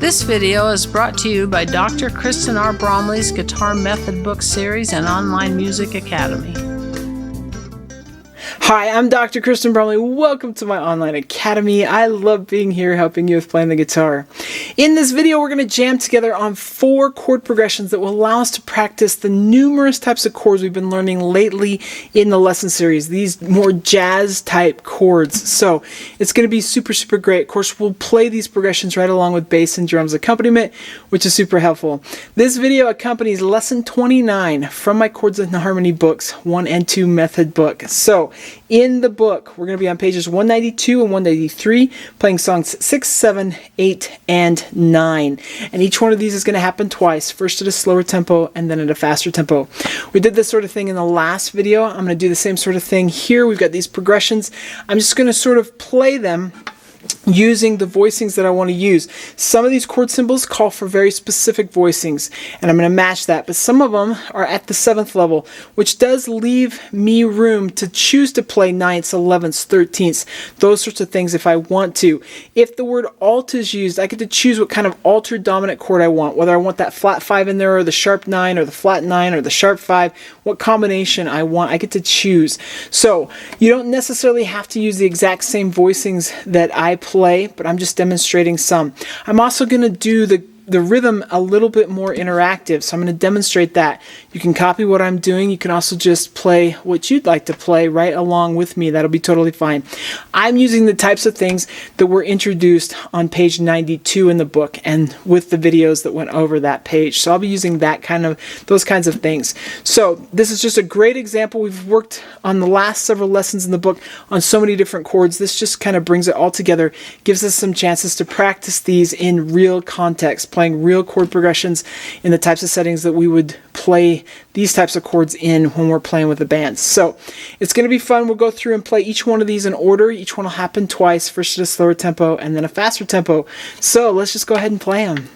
This video is brought to you by Dr. Kristen R. Bromley's Guitar Method Book Series and Online Music Academy. Hi, I'm Dr. Kristen Bromley. Welcome to my online academy. I love being here helping you with playing the guitar. In this video, we're going to jam together on 4 chord progressions that will allow us to practice the numerous types of chords we've been learning lately in the lesson series, these more jazz type chords. So it's going to be super great. Of course, we'll play these progressions right along with bass and drums accompaniment, which is super helpful. This video accompanies lesson 29 from my Chords and Harmony Books 1 and 2 method book. So in the book, we're going to be on pages 192 and 193, playing songs 6, 7, 8, and 9. And each one of these is going to happen twice, first at a slower tempo and then at a faster tempo. We did this sort of thing in the last video. I'm going to do the same sort of thing here. We've got these progressions. I'm just going to sort of play them using the voicings that I want to use. Some of these chord symbols call for very specific voicings, and I'm going to match that, but some of them are at the 7th level, which does leave me room to choose to play 9ths, 11ths, 13ths, those sorts of things if I want to. If the word alt is used, I get to choose what kind of altered dominant chord I want, whether I want that flat 5 in there, or the sharp 9, or the flat 9, or the sharp 5, what combination I want, I get to choose. So you don't necessarily have to use the exact same voicings that I play, but I'm just demonstrating some. I'm also going to do the rhythm a little bit more interactive, so I'm going to demonstrate that. You can copy what I'm doing. You can also just play what you'd like to play right along with me. That'll be totally fine. I'm using the types of things that were introduced on page 92 in the book and with the videos that went over that page. So I'll be using those kinds of things. So this is just a great example. We've worked on the last several lessons in the book on so many different chords. This just kind of brings it all together, gives us some chances to practice these in real context, playing real chord progressions in the types of settings that we would play these types of chords in when we're playing with the bands. So it's going to be fun. We'll go through and play each one of these in order. Each one will happen twice, first at a slower tempo and then a faster tempo. So let's just go ahead and play them.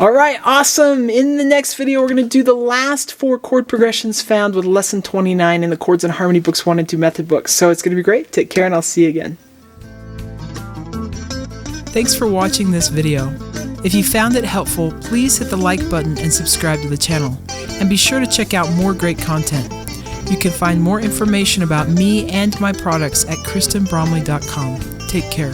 All right, awesome. In the next video, we're going to do the last 4 chord progressions found with lesson 29 in the Chords and Harmony Books 1 and 2 method books. So it's going to be great. Take care, and I'll see you again. Thanks for watching this video. If you found it helpful, please hit the like button and subscribe to the channel. And be sure to check out more great content. You can find more information about me and my products at KristenBromley.com. Take care.